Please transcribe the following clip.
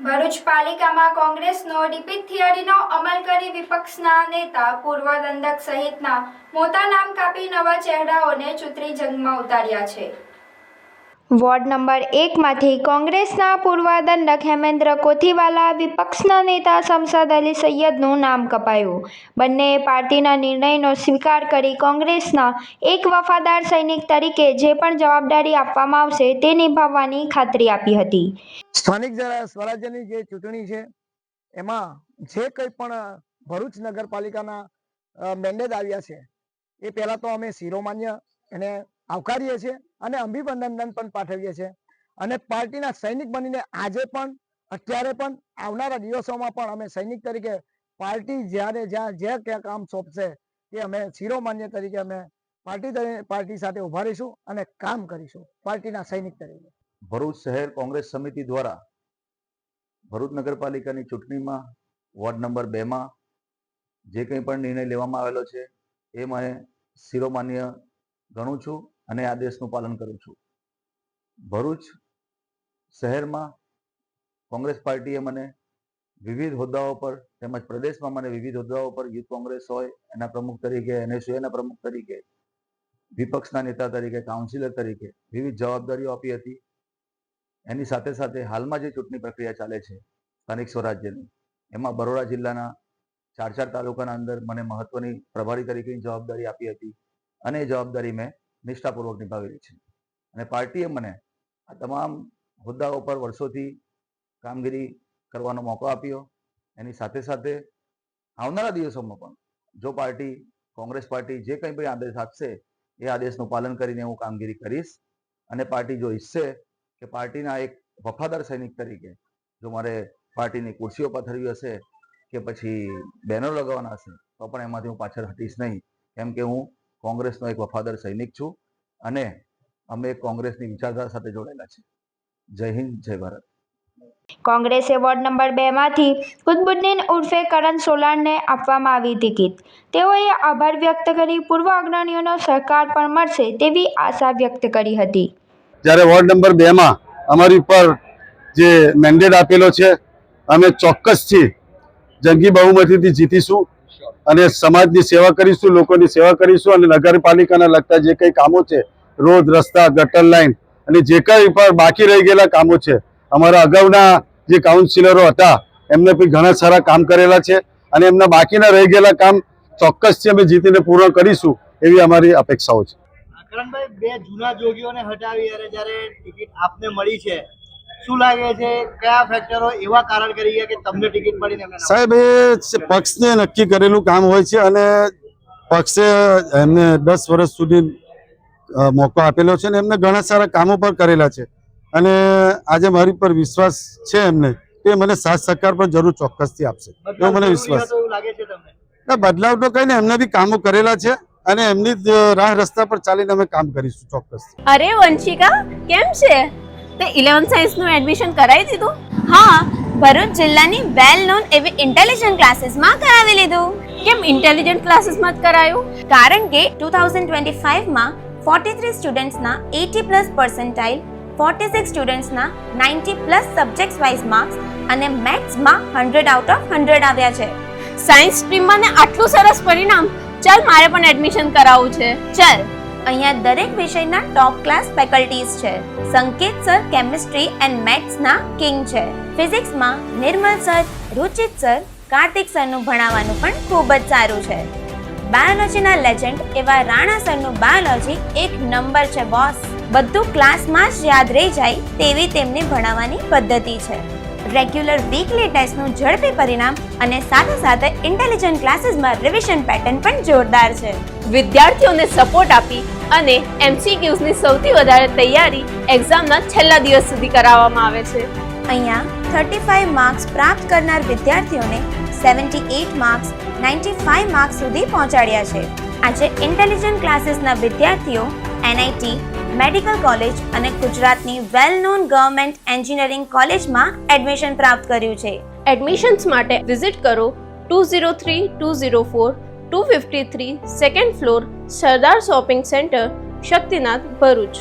ભરૂચ પાલિકામાં કોંગ્રેસનો રિપીટ થિયરીનો અમલ કરી વિપક્ષના નેતા પૂર્વ દંડક સહિતના મોટા નામ કાપી નવા ચહેરાઓને ચૂંટણી જંગમાં ઉતાર્યા છે। વોર્ડ નંબર 1માંથી કોંગ્રેસના પૂર્વ દંડક હેમેન્દ્ર કોથીવાલા, વિપક્ષના નેતા શમશાદ અલી સૈયદનું નામ કપાયું। બંનેએ પાર્ટીના નિર્ણયનો સ્વીકાર કરી કોંગ્રેસના એક વફાદાર સૈનિક તરીકે જે પણ જવાબદારી આપવામાં આવશે તે નિભાવવાની ખાતરી આપી હતી। સ્થાનિક સ્વરાજ્યની જે ચૂંટણી છે એમાં જે કંઈ પણ ભરૂચ નગરપાલિકાના મેન્ડેટ આવ્યા છે એ પહેલા તો અમે શિરોમાન્ય એને આવકારીએ છીએ અને અભિનંદન પણ પાઠવીએ છીએ અને પાર્ટીના સૈનિક બનીને આજે પણ અત્યારે પણ આવનારા દિવસોમાં પણ અમે સૈનિક તરીકે પાર્ટી જ્યારે જ્યાં જે કામ સોંપશે એ અમે શિરોમાન્ય તરીકે અમે પાર્ટી સાથે ઉભા રહીશું અને કામ કરીશું પાર્ટીના સૈનિક તરીકે। ભરૂચ શહેર કોંગ્રેસ સમિતિ દ્વારા ભરૂચ નગરપાલિકાની ચૂંટણીમાં વોર્ડ નંબર 2માં જે કંઈ પણ નિર્ણય લેવામાં આવેલો છે એ મને શિરોમાન્ય ગણું છું અને આદેશનું પાલન કરું છું। ભરૂચ શહેરમાં કોંગ્રેસ પાર્ટીએ મને વિવિધ હોદ્દાઓ પર તેમજ પ્રદેશમાં મને વિવિધ હોદ્દાઓ પર યુથ કોંગ્રેસ હોય એના પ્રમુખ તરીકે, NSUના પ્રમુખ તરીકે, વિપક્ષના નેતા તરીકે, કાઉન્સિલર તરીકે વિવિધ જવાબદારીઓ આપી હતી। એની સાથે સાથે હાલમાં જે ચૂંટણી પ્રક્રિયા ચાલે છે સ્થાનિક સ્વરાજ્યની, એમાં બરોડા જિલ્લાના 4 તાલુકાના અંદર મને મહત્વની પ્રભારી તરીકેની જવાબદારી આપી હતી અને એ જવાબદારી મેં નિષ્ઠાપૂર્વક નિભાવેલી છે અને પાર્ટીએ મને આ તમામ હોદ્દાઓ પર વર્ષોથી કામગીરી કરવાનો મોકો આપ્યો। એની સાથે સાથે આવનારા દિવસોમાં પણ જો કોંગ્રેસ પાર્ટી જે કંઈ પણ આદેશ આપશે એ આદેશનું પાલન કરીને હું કામગીરી કરીશ અને પાર્ટી જો ઈચ્છે કે પાર્ટીના એક વફાદાર સૈનિક તરીકે જો મારે પાર્ટીની ખુરશીઓ પાથરવી હશે કે પછી બેનરો લગાવવાના હશે તો પણ એમાંથી હું પાછળ હટીશ નહીં, કેમ કે હું કોંગ્રેસનો એક વફાદાર સૈનિક છું અને અમે કોંગ્રેસની વિચારધારા સાથે જોડાયેલા છે। જય હિન્દ, જય ભારત। કોંગ્રેસે વોર્ડ નંબર 2માંથી કુતબુદ્દીન ઉર્ફે કરણ સોલાણને આપવામાં આવી ટિકિટ। તેઓએ આભાર વ્યક્ત કરી પૂર્વ અગ્રણીઓનો સહકાર પણ મળશે તેવી આશા વ્યક્ત કરી હતી। જ્યારે વોર્ડ નંબર 2માં અમારી ઉપર જે મેન્ડેટ આપેલો છે અમે ચોક્કસથી જંગી બહુમતીથી જીતીશું અને સમાજની સેવા કરીશું, લોકોની સેવા કરીશું અને નગરપાલિકાના લગતા જે કંઈ કામો છે, રોડ, રસ્તા, ગટર લાઈન અને જે કંઈ પણ બાકી રહી ગયેલા કામો છે, અમારા અગાઉના જે કાઉન્સિલરો હતા એમને પણ ઘણા સારા કામ કરેલા છે અને એમના બાકીના રહી ગયેલા કામ ચોક્કસથી અમે જીતીને પૂર્ણ કરીશું એવી અમારી અપેક્ષાઓ છે। કરણભાઈ, 2 જૂના જોગીઓને હટાવી જ્યારે ટિકિટ આપને મળી છે, શું લાગે છે કયા ફેક્ટરો એવા કારણ કરી ગયા કે તમને ટિકિટ મળીને? સાહેબ, એ પક્ષને નક્કી કરેલું કામ હોય છે અને પક્ષે એમને 10 વર્ષ સુધી મોકો આપેલો છે અને એમને ઘણા સારા કામો પણ કરેલા છે અને આજે મારી પર વિશ્વાસ છે એમને કે મને સાથ સહકાર પણ જરૂર ચોક્કસથી આપશે એવો મને વિશ્વાસ છે। બદલાવ તો કઈ ને, એમને બી કામો કરેલા છે અને એમની રાહ રસ્તા પર ચાલીને અમે કામ કરીશું ચોક્કસ। અરે વંશિકા, કેમ છે? તે 11th સાયન્સ નું એડમિશન કરાવી દીધું? હા, ભરૂચ જિલ્લાની વેલ નોન એવી ઇન્ટેલિજન્ટ ક્લાસીસમાં કરાવી લીધું। કેમ ઇન્ટેલિજન્ટ ક્લાસીસમાં જ કરાયું? કારણ કે 2025માં 43 સ્ટુડન્ટ્સના 80+ પર્સન્ટાઇલ, 46 સ્ટુડન્ટ્સના 90+ સબ્જેક્ટ્સ વાઇઝ માર્ક્સ અને મેથ્સમાં 100 આઉટ ઓફ 100 આવ્યા છે। સાયન્સ સ્ટ્રીમમાં ને આટલું સરસ પરિણામ! ચાલ, મારે પણ એડમિશન કરાવવું છે। ચાલ, અહીંયા દરેક વિષયના ટોપ ક્લાસ ફેકલ્ટીઝ છે। સંકેત સર કેમિસ્ટ્રી એન્ડ મેથ્સના કિંગ છે। ફિઝિક્સમાં નિર્મલ સર, રુચિત સર, કાર્તિક સરનું ભણાવવાનું પણ ખૂબ જ સારું છે। બાયોલોજીના લેજન્ડ એવા રાણા સરનું બાયોલોજી એક નંબર છે બોસ। બધું ક્લાસમાં જ યાદ રહી જાય તેવી તેમની ભણાવવાની પદ્ધતિ છે। રેગ્યુલર વીકલી ટેસ્ટનું ઝડપી પરિણામ અને સાથે સાથે ઇન્ટેલિજન્ટ ક્લાસીસમાં રિવિઝન પેટર્ન પણ જોરદાર છે। વિદ્યાર્થીઓને સપોર્ટ આપી અને MCQsની સૌથી વધારે તૈયારી એક્ઝામના છેલ્લા દિવસ સુધી કરાવવામાં આવે છે। અહીંયા 35 માર્ક્સ પ્રાપ્ત કરનાર વિદ્યાર્થીઓને 78 માર્ક્સ, 95 માર્ક્સ સુધી પહોંચાડ્યા છે। આજે ઇન્ટેલિજન્ટ ક્લાસીસના વિદ્યાર્થીઓ NIT, મેડિકલ કોલેજ અને ગુજરાતની વેલ નોન ગવર્મેન્ટ એન્જિનિયરિંગ કોલેજમાં એડમિશન પ્રાપ્ત કર્યું છે। એડમિશન્સ માટે વિઝિટ કરો 203-204 253 સેકન્ડ ફ્લોર, સરદાર શોપિંગ સેન્ટર, શક્તિનાથ, ભરૂચ।